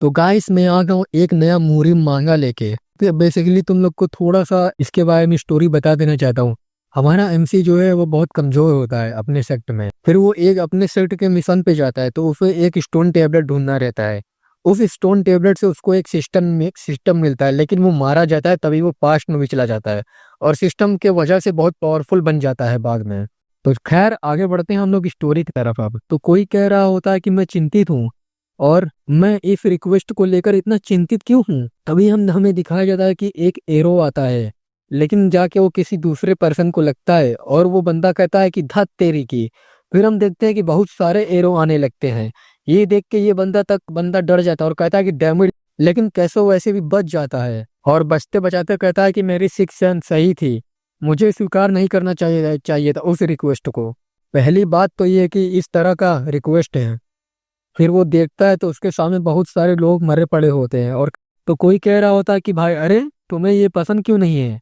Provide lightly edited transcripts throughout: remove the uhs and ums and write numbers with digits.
तो गाइस मैं आ गया हूँ एक नया मुरीम मांगा लेके। तो बेसिकली तुम लोग को थोड़ा सा इसके बारे में स्टोरी बता देना चाहता हूँ। हमारा एमसी जो है वो बहुत कमजोर होता है अपने सेक्ट में। फिर वो एक अपने सेक्ट के मिशन पे जाता है तो उसे एक स्टोन टेबलेट ढूंढना रहता है। उस स्टोन टेबलेट से उसको एक सिस्टम मिलता है, लेकिन वो मारा जाता है तभी वो पास्ट में भी चला जाता है और सिस्टम के वजह से बहुत पावरफुल बन जाता है बाद में। तो खैर आगे बढ़ते हैं हम लोग स्टोरी की तरफ। अब तो कोई कह रहा होता है कि मैं चिंतित हूँ और मैं इस रिक्वेस्ट को लेकर इतना चिंतित क्यों हूँ। तभी हम हमें दिखाया जाता है कि एक एरो आता है, लेकिन जाके वो किसी दूसरे पर्सन को लगता है और वो बंदा कहता है कि धत तेरी की। फिर हम देखते हैं कि बहुत सारे एरो आने लगते हैं। ये देख के ये बंदा डर जाता है और कहता है कि डैमेज, लेकिन कैसे वैसे भी बच जाता है और बचते बचाते कहता है कि मेरी सिक्स सेंस सही थी, मुझे स्वीकार नहीं करना चाहिए था उस रिक्वेस्ट को। पहली बात तो ये है कि इस तरह का रिक्वेस्ट है। फिर वो देखता है तो उसके सामने बहुत सारे लोग मरे पड़े होते हैं और तो कोई कह रहा होता है कि भाई अरे तुम्हें ये पसंद क्यों नहीं है।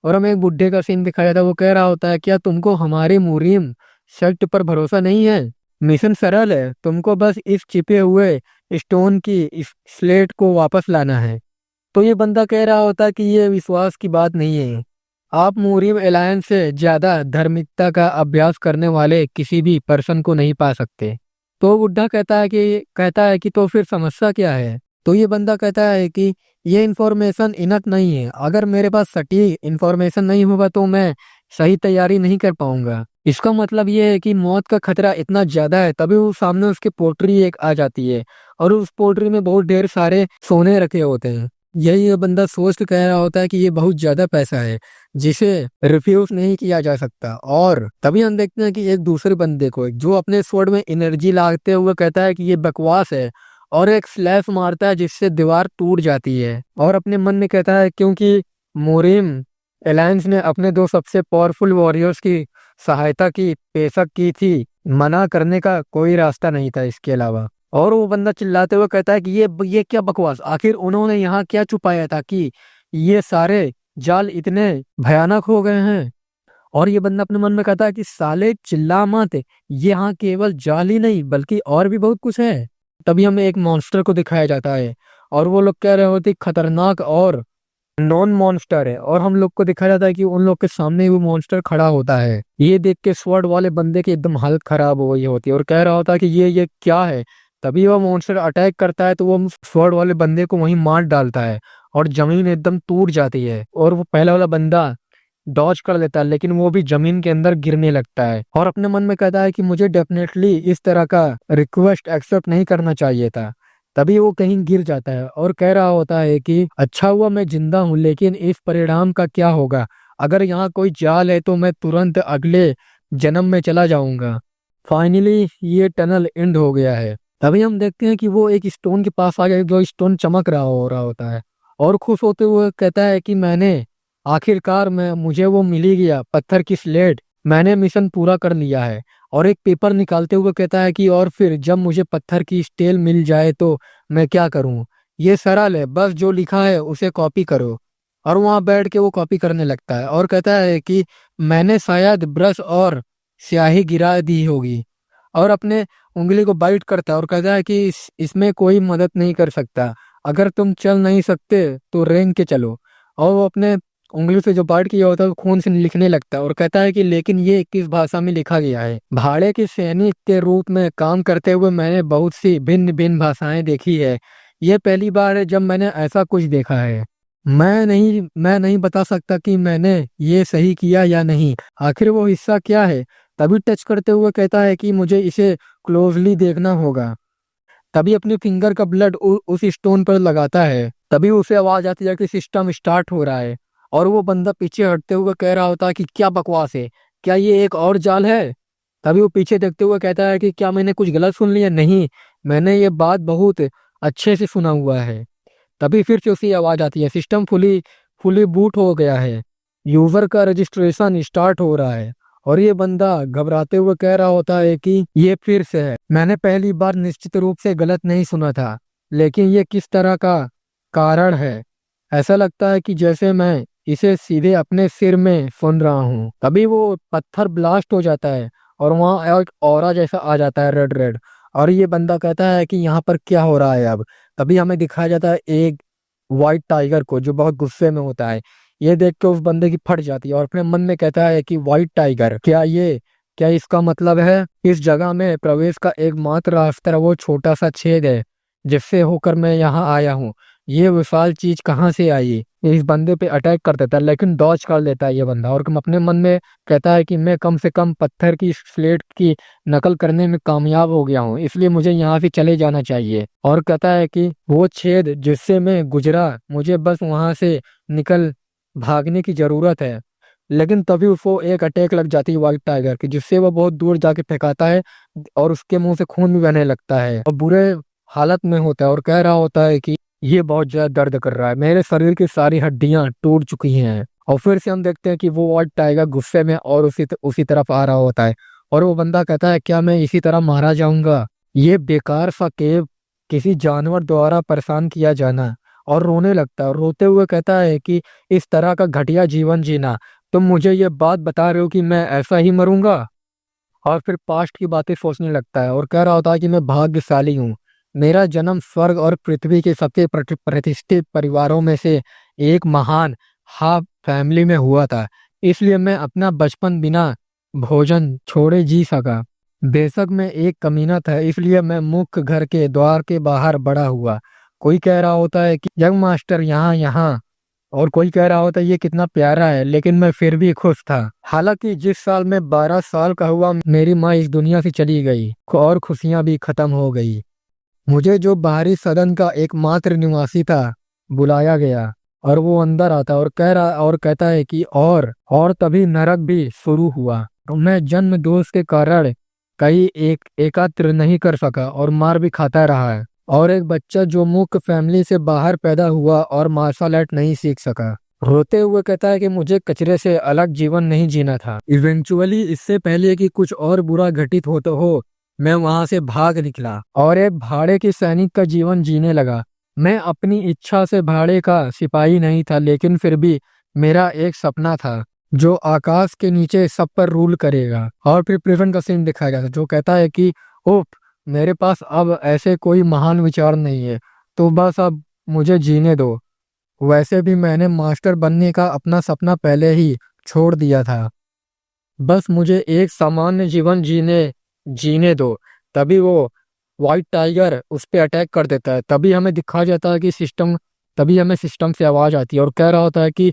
और हमें एक बुड्ढे का सीन दिखाया था, वो कह रहा होता है क्या तुमको हमारे मुरीम शर्ट पर भरोसा नहीं है। मिशन सरल है, तुमको बस इस छिपे हुए स्टोन की इस स्लेट को वापस लाना है। तो ये बंदा कह रहा होता है कि ये विश्वास की बात नहीं है, आप मुरीम एलायंस से ज्यादा धार्मिकता का अभ्यास करने वाले किसी भी पर्सन को नहीं पा सकते। तो बुड्ढा कहता है कि तो फिर समस्या क्या है। तो ये बंदा कहता है कि ये इंफॉर्मेशन इनफ नहीं है, अगर मेरे पास सटीक इंफॉर्मेशन नहीं होगा तो मैं सही तैयारी नहीं कर पाऊंगा। इसका मतलब ये है कि मौत का खतरा इतना ज्यादा है। तभी वो सामने उसकी पोट्री एक आ जाती है और उस पोट्री में बहुत ढेर सारे सोने रखे होते हैं। यही ये बंदा सोच के कह रहा होता है कि ये बहुत ज्यादा पैसा है जिसे रिफ्यूज नहीं किया जा सकता। और तभी हम देखते हैं कि एक दूसरे बंदे को जो अपने स्वord में एनर्जी लागते हुए कहता है कि ये बकवास है और एक स्लैश मारता है जिससे दीवार टूट जाती है और अपने मन में कहता है क्योंकि मोरिम एलायंस ने अपने दो सबसे पावरफुल वॉरियर्स की सहायता की पेशकश की थी, मना करने का कोई रास्ता नहीं था इसके अलावा। और वो बंदा चिल्लाते हुए कहता है कि ये क्या बकवास, आखिर उन्होंने यहाँ क्या छुपाया था कि ये सारे जाल इतने भयानक हो गए हैं। और ये बंदा अपने मन में कहता है कि साले चिल्ला मत, ये यहाँ केवल जाल ही नहीं बल्कि और भी बहुत कुछ है। तभी हमें एक मॉन्स्टर को दिखाया जाता है और वो लोग कह रहे होते खतरनाक और नॉन मॉन्स्टर है, और हम लोग को दिखाया जाता है कि उन लोग के सामने ही वो मॉन्स्टर खड़ा होता है। ये देख के स्वॉर्ड वाले बंदे की एकदम हालत खराब हो गई होती है और कह रहा होता है कि ये क्या है। तभी वो मॉन्स्टर अटैक करता है तो वो स्वॉर्ड वाले बंदे को वहीं मार डालता है और जमीन एकदम टूट जाती है और वो पहला वाला बंदा डॉज कर लेता है, लेकिन वो भी जमीन के अंदर गिरने लगता है और अपने मन में कहता है कि मुझे डेफिनेटली इस तरह का रिक्वेस्ट एक्सेप्ट नहीं करना चाहिए था। तभी वो कहीं गिर जाता है और कह रहा होता है कि अच्छा हुआ मैं जिंदा हूँ, लेकिन इस परिणाम का क्या होगा। अगर यहाँ कोई जाल है तो मैं तुरंत अगले जन्म में चला जाऊंगा। फाइनली ये टनल एंड हो गया है। तभी हम देखते हैं कि वो एक स्टोन के पास आ गया जो स्टोन चमक रहा होता है और खुश होते हुए कहता है कि मैंने आखिरकार मैं मुझे वो मिल ही गया, पत्थर की स्लेट, मैंने मिशन पूरा कर लिया है। और एक पेपर निकालते हुए कहता है कि और फिर जब मुझे पत्थर की स्टेल मिल जाए तो मैं क्या करूं। ये सरल है, बस जो लिखा है उसे कॉपी करो। और वहां बैठ के वो कॉपी करने लगता है और कहता है कि मैंने शायद ब्रश और स्याही गिरा दी होगी, और अपने उंगली को बाइट करता है और कहता है कि इसमें कोई मदद नहीं कर सकता, अगर तुम चल नहीं सकते तो रेंग के चलो। और वो अपने उंगली से जो बाइट किया होता है वो खून से लिखने लगता है और कहता है कि लेकिन ये किस भाषा में लिखा गया है। भाड़े के सैनिक के रूप में काम करते हुए मैंने बहुत सी भिन्न भिन्न भाषाएं देखी है, ये पहली बार है जब मैंने ऐसा कुछ देखा है। मैं नहीं बता सकता कि मैंने ये सही किया या नहीं, आखिर वो हिस्सा क्या है। तभी टच करते हुए कहता है कि मुझे इसे क्लोजली देखना होगा। तभी अपने फिंगर का ब्लड उस स्टोन पर लगाता है। तभी उसे आवाज आती है कि सिस्टम स्टार्ट हो रहा है और वो बंदा पीछे हटते हुए कह रहा होता है कि क्या बकवास है, क्या ये एक और जाल है। तभी वो पीछे देखते हुए कहता है कि क्या मैंने कुछ गलत सुन लिया। नहीं, मैंने ये बात बहुत अच्छे से सुना हुआ है। तभी फिर से उसी आवाज आती है, सिस्टम फुली फुली बूट हो गया है, यूजर का रजिस्ट्रेशन स्टार्ट हो रहा है। और ये बंदा घबराते हुए कह रहा होता है कि ये फिर से है, मैंने पहली बार निश्चित रूप से गलत नहीं सुना था, लेकिन ये किस तरह का कारण है। ऐसा लगता है कि जैसे मैं इसे सीधे अपने सिर में सुन रहा हूँ। तभी वो पत्थर ब्लास्ट हो जाता है और वहाँ एक ऑरा जैसा आ जाता है, रेड रेड। और ये बंदा कहता है कि यहाँ पर क्या हो रहा है अब। तभी हमें दिखाया जाता है एक व्हाइट टाइगर को जो बहुत गुस्से में होता है। ये देख के उस बंदे की फट जाती है और अपने मन में कहता है कि व्हाइट टाइगर, क्या इसका मतलब है इस जगह में प्रवेश का एकमात्र रास्ता वो छोटा सा छेद है जिससे होकर मैं यहाँ आया हूँ। ये विशाल चीज कहाँ से आई? इस बंदे पे अटैक कर देता है लेकिन डॉज कर लेता है ये बंदा, और अपने मन में कहता है कि मैं कम से कम पत्थर की स्लेट की नकल करने में कामयाब हो गया हूँ, इसलिए मुझे यहाँ से चले जाना चाहिए। और कहता है कि वो छेद जिससे मैं गुजरा, मुझे बस वहां से निकल भागने की जरूरत है। लेकिन तभी उसको एक अटैक लग जाती है व्हाइट टाइगर की, जिससे वो बहुत दूर जाके फेंकाता है और उसके मुंह से खून भी बहने लगता है और बुरे हालत में होता है और कह रहा होता है कि ये बहुत ज्यादा दर्द कर रहा है, मेरे शरीर की सारी हड्डियां टूट चुकी हैं। और फिर से हम देखते हैं कि वो व्हाइट टाइगर गुस्से में और उसी तरफ आ रहा होता है और वो बंदा कहता है क्या मैं इसी तरह मारा जाऊंगा? ये बेकार सा केव, किसी जानवर द्वारा परेशान किया जाना। और रोने लगता है और रोते हुए कहता है कि इस तरह का घटिया जीवन जीना, तुम मुझे ये बात बता रहे हो कि मैं ऐसा ही मरूंगा? और फिर पास्ट की बातें सोचने लगता है और कह रहा होता है कि मैं भाग्यशाली हूँ, मेरा जन्म स्वर्ग और पृथ्वी के सबसे प्रतिष्ठित परिवारों में से एक महान हाफ फैमिली में हुआ था, इसलिए मैं अपना बचपन बिना भोजन छोड़े जी सका। बेशक मैं एक कमीना था, इसलिए मैं मुख्य घर के द्वार के बाहर बड़ा हुआ। कोई कह रहा होता है कि यंग मास्टर यहाँ यहाँ, और कोई कह रहा होता ये कितना प्यारा है, लेकिन मैं फिर भी खुश था। हालांकि जिस साल मैं 12 साल का हुआ मेरी माँ इस दुनिया से चली गई और खुशियां भी खत्म हो गई। मुझे जो बाहरी सदन का एकमात्र निवासी था बुलाया गया और वो अंदर आता और कहता है कि और तभी नरक भी शुरू हुआ। तो मैं जन्म दोष के कारण कहीं एकत्र नहीं कर सका और मार भी खाता रहा है, और एक बच्चा जो मुख्य फैमिली से बाहर पैदा हुआ और मार्शल आर्ट नहीं सीख सका। रोते हुए कहता है कि मुझे कचरे से अलग जीवन नहीं जीना था। इवेंचुअली इससे पहले कि कुछ और बुरा घटित हो तो हो, मैं वहां से भाग निकला और एक भाड़े के सैनिक का जीवन जीने लगा। मैं अपनी इच्छा से भाड़े का सिपाही नहीं था, लेकिन फिर भी मेरा एक सपना था जो आकाश के नीचे सब पर रूल करेगा। और फिर प्रिजन का सीन दिखाया गया था जो कहता है कि ओह, मेरे पास अब ऐसे कोई महान विचार नहीं है, तो बस अब मुझे जीने दो। वैसे भी मैंने मास्टर बनने का अपना सपना पहले ही छोड़ दिया था, बस मुझे एक सामान्य जीवन जीने जीने दो। तभी वो व्हाइट टाइगर उस पे अटैक कर देता है। तभी हमें सिस्टम से आवाज आती है और कह रहा होता है कि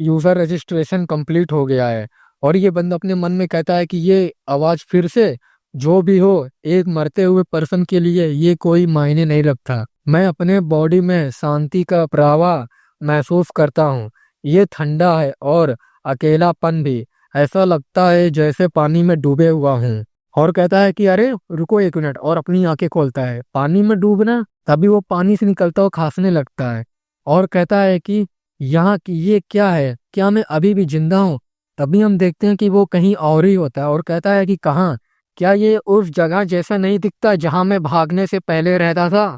यूजर रजिस्ट्रेशन कंप्लीट हो गया है। और ये बंदा अपने मन में कहता है कि ये आवाज फिर से, जो भी हो, एक मरते हुए पर्सन के लिए ये कोई मायने नहीं रखता। मैं अपने बॉडी में शांति का प्रवाह महसूस करता हूँ, ये ठंडा है और अकेलापन भी, ऐसा लगता है जैसे पानी में डूबे हुआ हूँ। और कहता है कि अरे रुको एक मिनट, और अपनी आंखें खोलता है। पानी में डूबना? तभी वो पानी से निकलता हुआ खांसने लगता है और कहता है कि यहाँ की ये क्या है, क्या मैं अभी भी जिंदा हूँ? तभी हम देखते हैं कि वो कहीं और ही होता है और कहता है कि कहाँ, क्या ये उस जगह जैसा नहीं दिखता जहां मैं भागने से पहले रहता था?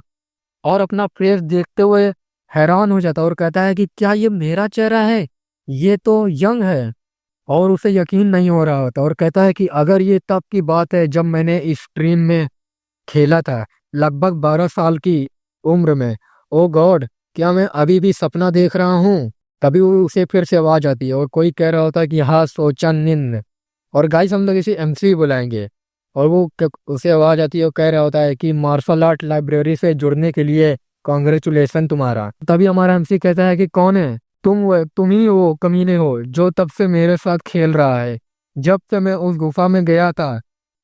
और अपना फेस देखते हुए हैरान हो जाता है और कहता है कि क्या ये मेरा चेहरा है? ये तो यंग है। और उसे यकीन नहीं हो रहा होता और कहता है कि अगर ये तब की बात है जब मैंने इस स्ट्रीम में खेला था, लगभग 12 साल की उम्र में, ओ गॉड, क्या मैं अभी भी सपना देख रहा हूँ? तभी उसे फिर से आवाज आती है और कोई कह रहा होता है कि हाँ सोचा निन्न। और गाइस हम लोग इसे एमसी बुलाएंगे। और उसे आवाज आती है और कह रहा होता है कि मार्शल आर्ट लाइब्रेरी से जुड़ने के लिए कॉन्ग्रेचुलेसन तुम्हारा। तभी हमारा एमसी कहता है कि कौन है तुम ही वो कमीने हो जो तब से मेरे साथ खेल रहा है, जब से मैं उस गुफा में गया था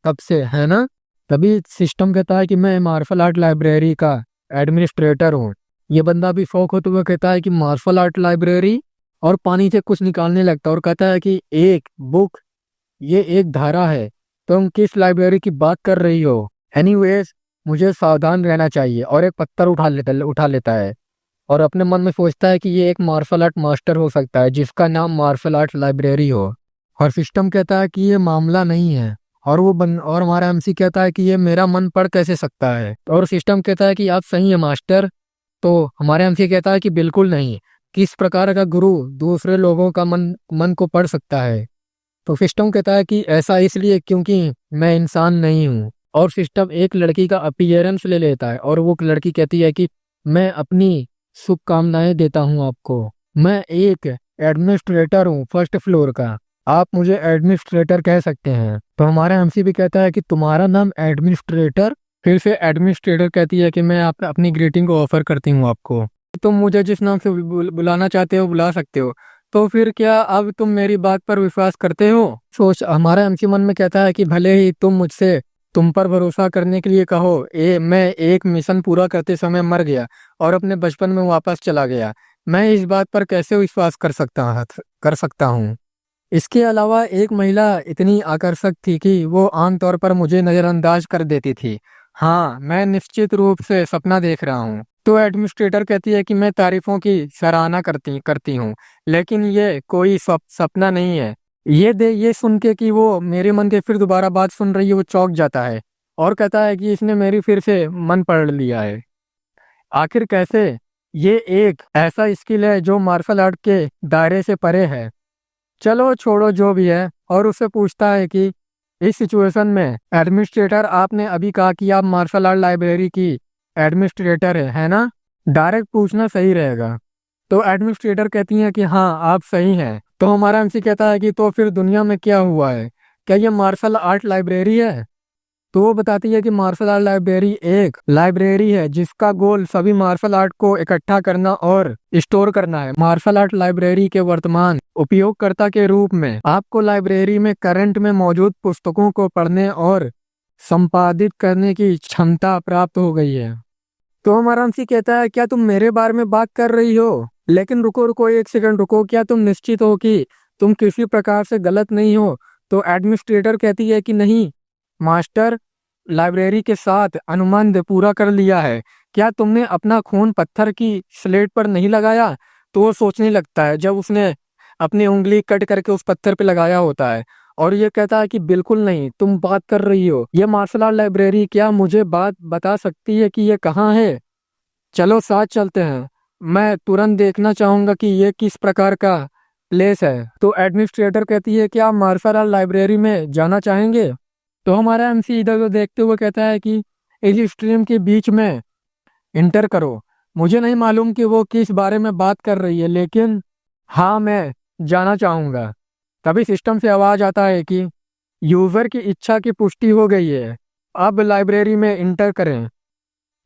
तब से, है ना? तभी सिस्टम कहता है कि मैं मार्शल आर्ट लाइब्रेरी का एडमिनिस्ट्रेटर हूँ। ये बंदा भी शौक होते हुए कहता है कि मार्शल आर्ट लाइब्रेरी, और पानी से कुछ निकालने लगता है और कहता है कि एक बुक, ये एक धारा है, तुम किस लाइब्रेरी की बात कर रही हो? एनीवेज, मुझे सावधान रहना चाहिए। और एक पत्थर उठा लेता है और अपने मन में सोचता है कि ये एक मार्शल आर्ट मास्टर हो सकता है जिसका नाम मार्शल आर्ट लाइब्रेरी हो। और सिस्टम कहता है कि ये मामला नहीं है। और हमारा एमसी कहता है कि ये मेरा मन पढ़ कैसे सकता है? और सिस्टम कहता है कि आप सही है मास्टर। तो हमारे एमसी कहता है कि बिल्कुल नहीं, किस प्रकार का गुरु दूसरे लोगों का मन को पढ़ सकता है? तो सिस्टम कहता है कि ऐसा इसलिए क्योंकि मैं इंसान नहीं हूँ। और सिस्टम एक लड़की का अपीयरेंस ले लेता है और वो लड़की कहती है कि मैं अपनी शुभकामनाएं देता हूँ आपको। मैं एक एडमिनिस्ट्रेटर हूँ फर्स्ट फ्लोर का, आप मुझे एडमिनिस्ट्रेटर कह सकते हैं। तो हमारा एमसी भी कहता है कि तुम्हारा नाम एडमिनिस्ट्रेटर। फिर से एडमिनिस्ट्रेटर कहती है कि मैं आप अपनी ग्रीटिंग को ऑफर करती हूँ आपको, तुम मुझे जिस नाम से बुलाना चाहते हो बुला सकते हो। तो फिर क्या अब तुम मेरी बात पर विश्वास करते हो? सोच, हमारा एमसी मन में कहता है कि भले ही तुम मुझसे तुम पर भरोसा करने के लिए कहो, मैं एक मिशन पूरा करते समय मर गया और अपने बचपन में वापस चला गया, मैं इस बात पर कैसे विश्वास कर सकता हूँ। इसके अलावा एक महिला इतनी आकर्षक थी कि वो आमतौर पर मुझे नज़रअंदाज कर देती थी। हाँ, मैं निश्चित रूप से सपना देख रहा हूँ। तो एडमिनिस्ट्रेटर कहती है कि मैं तारीफों की सराहना करती हूँ, लेकिन ये कोई सपना नहीं है। ये सुन के कि वो मेरे मन के फिर दोबारा बात सुन रही है, वो चौंक जाता है और कहता है कि इसने मेरी फिर से मन पढ़ लिया है। आखिर कैसे? ये एक ऐसा स्किल है जो मार्शल आर्ट के दायरे से परे है। चलो छोड़ो जो भी है, और उससे पूछता है कि इस सिचुएशन में एडमिनिस्ट्रेटर, आपने अभी कहा कि आप मार्शल आर्ट लाइब्रेरी की एडमिनिस्ट्रेटर है ना? डायरेक्ट पूछना सही रहेगा। तो एडमिनिस्ट्रेटर कहती हैं कि हाँ आप सही हैं। तो हमारा एमसी कहता है कि तो फिर दुनिया में क्या हुआ है, क्या ये मार्शल आर्ट लाइब्रेरी है? तो वो बताती है कि मार्शल आर्ट लाइब्रेरी एक लाइब्रेरी है जिसका गोल सभी मार्शल आर्ट को इकट्ठा करना और स्टोर करना है। मार्शल आर्ट लाइब्रेरी के वर्तमान उपयोगकर्ता के रूप में आपको लाइब्रेरी में करंट में मौजूद पुस्तकों को पढ़ने और संपादित करने की क्षमता प्राप्त हो गई है। तो हमारा एमसी कहता है क्या तुम मेरे बारे में बात कर रही हो? लेकिन रुको रुको, एक सेकंड रुको, क्या तुम निश्चित हो कि तुम किसी प्रकार से गलत नहीं हो? तो एडमिनिस्ट्रेटर कहती है कि नहीं मास्टर, लाइब्रेरी के साथ अनुबंध पूरा कर लिया है। क्या तुमने अपना खून पत्थर की स्लेट पर नहीं लगाया? तो वो सोचने लगता है जब उसने अपनी उंगली कट करके उस पत्थर पे लगाया होता है, और ये कहता है कि बिल्कुल नहीं, तुम बात कर रही हो ये मार्शल आर्ट लाइब्रेरी, क्या मुझे बात बता सकती है कि ये कहाँ है? चलो साथ चलते हैं, मैं तुरंत देखना चाहूंगा कि ये किस प्रकार का प्लेस है। तो एडमिनिस्ट्रेटर कहती है कि आप मार्शल आर्ट लाइब्रेरी में जाना चाहेंगे? तो हमारा एमसी इधर उधर देखते हुए कहता है कि इस स्ट्रीम के बीच में इंटर करो। मुझे नहीं मालूम कि वो किस बारे में बात कर रही है, लेकिन हाँ मैं जाना चाहूँगा। तभी सिस्टम से आवाज़ आता है कि यूज़र की इच्छा की पुष्टि हो गई है, अब लाइब्रेरी में इंटर करें।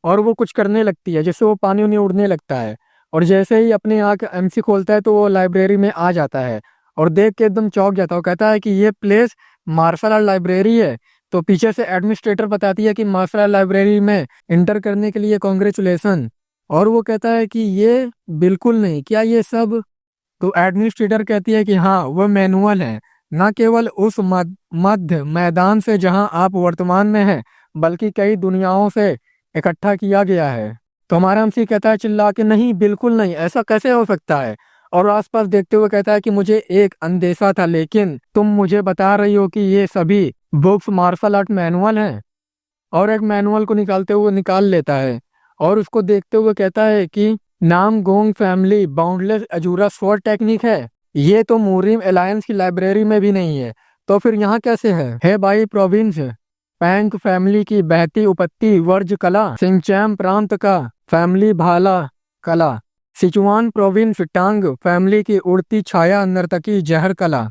और वो कुछ करने लगती है जिससे वो पानी उन्हें उड़ने लगता है, और जैसे ही अपनी आँख एमसी खोलता है तो वो लाइब्रेरी में आ जाता है और देख के एकदम चौंक जाता है। वो कहता है कि ये प्लेस मार्शल आर्ट लाइब्रेरी है। तो पीछे से एडमिनिस्ट्रेटर बताती है कि मार्शल आर्ट लाइब्रेरी में इंटर करने के लिए कॉन्ग्रेचुलेसन। और वो कहता है कि ये बिल्कुल नहीं, क्या ये सब? तो एडमिनिस्ट्रेटर कहती है कि हाँ वह मैनुअल है, न केवल उस मध्य मैदान से जहां आप वर्तमान में हैं, बल्कि कई दुनियाओं से इकट्ठा किया गया है। तो हमारा एमसी कहता है चिल्ला के, नहीं बिल्कुल नहीं, ऐसा कैसे हो सकता है? और आसपास देखते हुए कहता है कि मुझे एक अंदेशा था, लेकिन तुम मुझे बता रही हो कि ये सभी बुक्स मार्शल आर्ट मैनुअल हैं। और एक मैनुअल को निकालते हुए निकाल लेता है और उसको देखते हुए कहता है कि नाम Gong family boundless Azura sword technique है। ये तो मूरिम अलायंस की लाइब्रेरी में भी नहीं है, तो फिर यहाँ कैसे है बाई प्रोविंस पैंक फैमिली की बहती उपत्ति वर्ज कला, सिंचैम प्रांत का फैमिली भाला कला, सिचुआन प्रोविंस टांग फैमिली की उड़ती छाया नर्तकी जहर कला,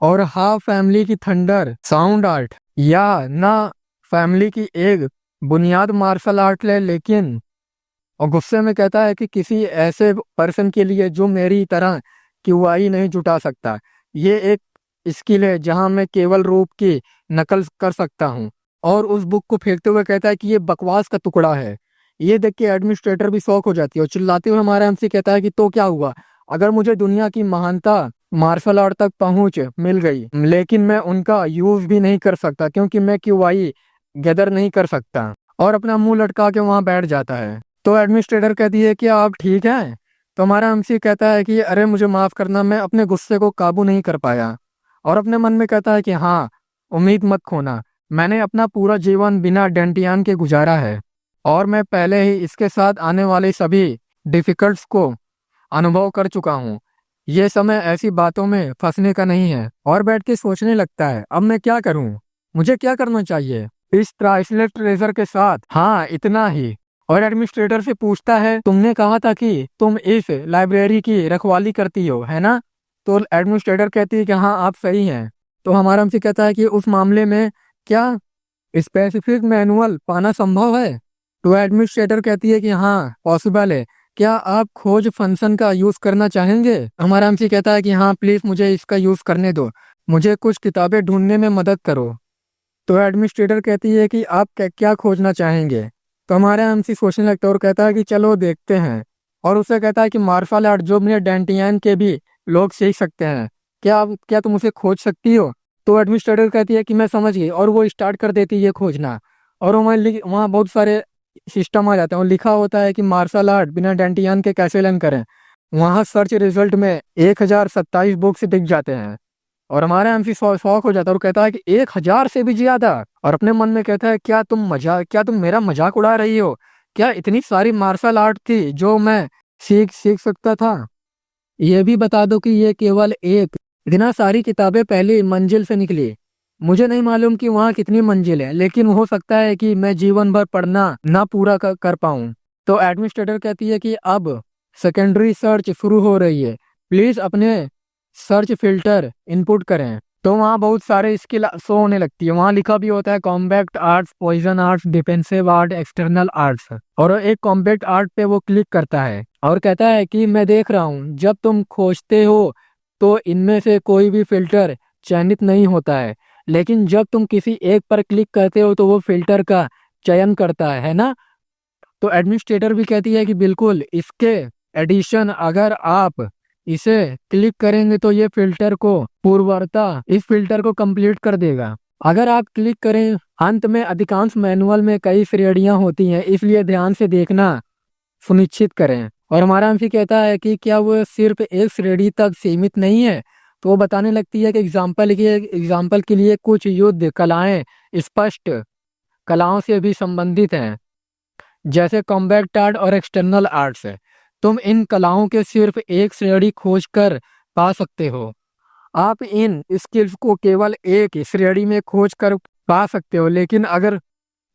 और हा फैमिली की थंडर साउंड आर्ट, या ना फैमिली की एक बुनियाद मार्शल आर्ट है, लेकिन और गुस्से में कहता है कि किसी ऐसे पर्सन के लिए जो मेरी तरह क्यूआई नहीं जुटा सकता। ये एक स्किल है जहां मैं केवल रूप की नकल कर सकता हूं। और उस बुक को फेंकते हुए कहता है कि ये बकवास का टुकड़ा है। ये देख के एडमिनिस्ट्रेटर भी शौक हो जाती है और चिल्लाते हुए हमारा एमसी कहता है कि तो क्या हुआ अगर मुझे दुनिया की महानता मार्शल आर्ट तक पहुंच मिल गई, लेकिन मैं उनका यूज भी नहीं कर सकता क्योंकि मैं क्यूआई गैदर नहीं कर सकता। और अपना मुंह लटका के वहां बैठ जाता है। तो एडमिनिस्ट्रेटर कहती है कि आप ठीक हैं? तो हमारा एमसी कहता है कि अरे मुझे माफ़ करना, मैं अपने गुस्से को काबू नहीं कर पाया। और अपने मन में कहता है कि हाँ, उम्मीद मत खोना, मैंने अपना पूरा जीवन बिना डेंटियान के गुजारा है और मैं पहले ही इसके साथ आने वाले सभी डिफिकल्ट्स को अनुभव कर चुका हूँ। ये समय ऐसी बातों में फंसने का नहीं है। और बैठ के सोचने लगता है अब मैं क्या करूँ, मुझे क्या करना चाहिए इस प्राइसलेस ट्रेजर के साथ? हाँ इतना ही, और एडमिनिस्ट्रेटर से पूछता है तुमने कहा था कि तुम इस लाइब्रेरी की रखवाली करती हो, है ना? तो एडमिनिस्ट्रेटर कहती है कि हाँ आप सही हैं। तो हमारा हमसे कहता है कि उस मामले में क्या स्पेसिफिक मैनुअल पाना संभव है? तो एडमिनिस्ट्रेटर कहती है कि हाँ पॉसिबल है। क्या आप खोज फंक्शन का यूज करना चाहेंगे? हमारा एमसी कहता है कि हाँ प्लीज मुझे इसका यूज करने दो, मुझे कुछ किताबें ढूंढने में मदद करो। तो एडमिनिस्ट्रेटर कहती है कि आप क्या खोजना चाहेंगे? तो हमारा एमसी सोचने लगता है और कहता है कि चलो देखते हैं। और उसे कहता है कि मार्शल आर्ट जो मेरे डेंटियन के भी लोग सीख सकते हैं, क्या तुम उसे खोज सकती हो? तो एडमिनिस्ट्रेटर कहती है कि मैं समझ गई, और वो स्टार्ट कर देती है ये खोजना। और वहाँ बहुत सारे सिस्टम आ जाते हैं और लिखा होता है कि मार्शल आर्ट बिना डेंटियन के कैसे लर्न करें। वहाँ सर्च रिजल्ट में 1027 बुक्स दिख जाते हैं। और हमारा एमसी शौक हो जाता है और कहता है कि 1000 से भी ज्यादा। और अपने मन में कहता है क्या तुम मेरा मजाक उड़ा रही हो? क्या इतनी सारी मार्शल आर्ट थी जो मैं सीख सीख सकता था? ये भी बता दो कि ये केवल एक, इतना सारी किताबें पहली मंजिल से निकली। मुझे नहीं मालूम कि वहाँ कितनी मंजिल है, लेकिन हो सकता है कि मैं जीवन भर पढ़ना ना पूरा कर पाऊँ। तो एडमिनिस्ट्रेटर कहती है कि अब सेकेंडरी सर्च शुरू हो रही है, प्लीज अपने सर्च फिल्टर इनपुट करें। तो वहाँ बहुत सारे स्किल शो होने लगती है। वहाँ लिखा भी होता है combat arts, poison arts, defensive art, external arts. और एक कॉम्बैक्ट आर्ट पे वो क्लिक करता है और कहता है कि मैं देख रहा हूँ जब तुम खोजते हो तो इनमें से कोई भी फिल्टर चयनित नहीं होता है, लेकिन जब तुम किसी एक पर क्लिक करते हो तो वो फिल्टर का चयन करता है ना? तो एडमिनिस्ट्रेटर भी कहती है कि बिल्कुल, इसके एडिशन अगर आप इसे क्लिक करेंगे तो ये फिल्टर को पूर्वता इस फिल्टर को कंप्लीट कर देगा। अगर आप क्लिक करें, अंत में अधिकांश मैनुअल में कई श्रेणियां होती हैं, इसलिए ध्यान से देखना सुनिश्चित करें। और हमारा एमसी कहता है कि क्या वो सिर्फ एक श्रेणी तक सीमित नहीं है? तो वो बताने लगती है कि एग्जाम्पल के लिए कुछ युद्ध कलाएं स्पष्ट कलाओं से भी संबंधित हैं, जैसे कॉम्बैट आर्ट और एक्सटर्नल आर्ट्स है। तुम इन कलाओं के सिर्फ एक श्रेणी खोज कर पा सकते हो। आप इन स्किल्स को केवल एक श्रेणी में खोज कर पा सकते हो, लेकिन अगर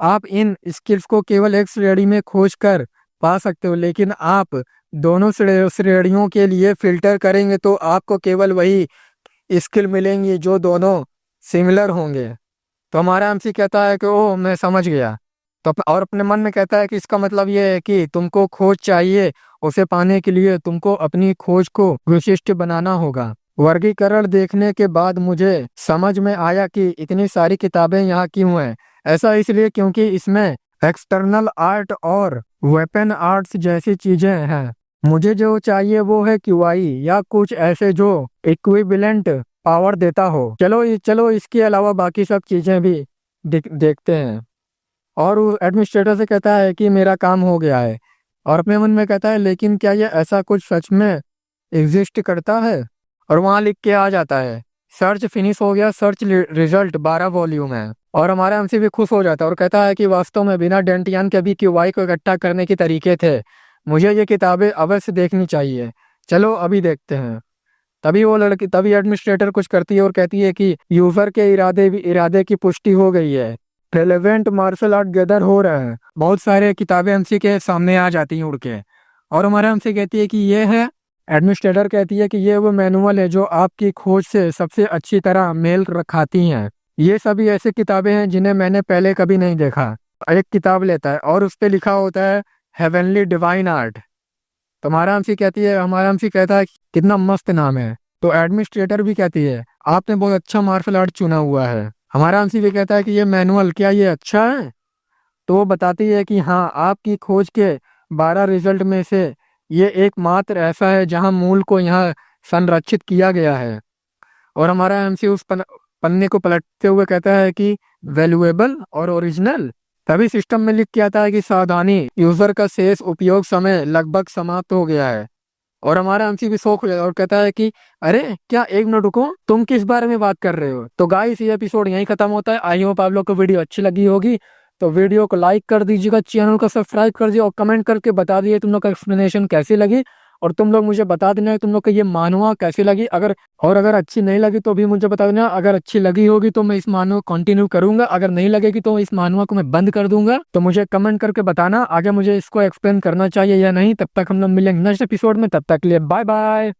आप इन स्किल्स को केवल एक श्रेणी में खोज कर पा सकते हो, लेकिन आप दोनों श्रेणियों के लिए फिल्टर करेंगे तो आपको केवल वही स्किल मिलेंगी जो दोनों सिमिलर होंगे। तो हमारा एमसी कहता है कि ओह मैं समझ गया। और अपने मन में कहता है कि इसका मतलब ये है कि तुमको खोज चाहिए, उसे पाने के लिए तुमको अपनी खोज को विशिष्ट बनाना होगा। वर्गीकरण देखने के बाद मुझे समझ में आया कि इतनी सारी किताबें यहाँ क्यों हैं। ऐसा इसलिए क्योंकि इसमें एक्सटर्नल आर्ट और वेपन आर्ट्स जैसी चीजें हैं। मुझे जो चाहिए वो है क्यूआई या कुछ ऐसे जो इक्विवेलेंट पावर देता हो। चलो इसके अलावा बाकी सब चीजें भी देखते हैं। और वो एडमिनिस्ट्रेटर से कहता है कि मेरा काम हो गया है। और अपने मन में कहता है लेकिन क्या ये ऐसा कुछ सच में एग्जिस्ट करता है? और वहाँ लिख के आ जाता है सर्च फिनिश हो गया, सर्च रिजल्ट 12 वॉल्यूम है। और हमारा एमसी भी खुश हो जाता है और कहता है कि वास्तव में बिना डेंटियन के भी क्यूआई को इकट्ठा करने के तरीके थे। मुझे ये किताबें अवश्य देखनी चाहिए। चलो अभी देखते हैं। तभी एडमिनिस्ट्रेटर कुछ करती है और कहती है कि यूजर के इरादे की पुष्टि हो गई है। रेलेवेंट मार्शल आर्ट गैदर हो रहा है। बहुत सारे किताबें एमसी के सामने आ जाती हैं उड़ के। और हमारा एमसी कहती है कि ये है, एडमिनिस्ट्रेटर कहती है कि ये वो मैनुअल है जो आपकी खोज से सबसे अच्छी तरह मेल खाती हैं। ये सभी ऐसी किताबें हैं जिन्हें मैंने पहले कभी नहीं देखा। एक किताब लेता है और उस पे लिखा होता है हेवनली डिवाइन आर्ट। तो हमारा एमसी कहता है कितना मस्त नाम है। तो एडमिनिस्ट्रेटर भी कहती है आपने बहुत अच्छा मार्शल आर्ट चुना हुआ है। हमारा एमसी भी कहता है कि ये मैनुअल क्या ये अच्छा है? तो वो बताती है कि हाँ, आपकी खोज के 12 रिजल्ट में से ये एकमात्र ऐसा है जहां मूल को यहाँ संरक्षित किया गया है। और हमारा एमसी उस पन्ने को पलटते हुए कहता है कि वैल्यूएबल और ओरिजिनल। तभी सिस्टम में लिख के आता है कि सावधानी, यूजर का शेष उपयोग समय लगभग समाप्त हो गया है। और हमारा एमसी भी शौक हो जाता है और कहता है कि अरे क्या, एक मिनट रुको, तुम किस बारे में बात कर रहे हो? तो गाइस ये एपिसोड यहीं खत्म होता है। आई होप आप लोग को वीडियो अच्छी लगी होगी। तो वीडियो को लाइक कर दीजिएगा, चैनल को सब्सक्राइब कर दीजिए और कमेंट करके बता दीजिए तुम लोग का एक्सप्लेनेशन कैसी लगी। और तुम लोग मुझे बता देना तुम लोग को ये मानवा कैसी लगी। अगर अच्छी नहीं लगी तो भी मुझे बता देना। अगर अच्छी लगी होगी तो मैं इस मानवा को कंटिन्यू करूंगा, अगर नहीं लगेगी तो इस मानवा को मैं बंद कर दूंगा। तो मुझे कमेंट करके बताना आगे मुझे इसको एक्सप्लेन करना चाहिए या नहीं। तब तक हम लोग मिलेंगे नेक्स्ट एपिसोड में, तब तक के लिए बाय बाय।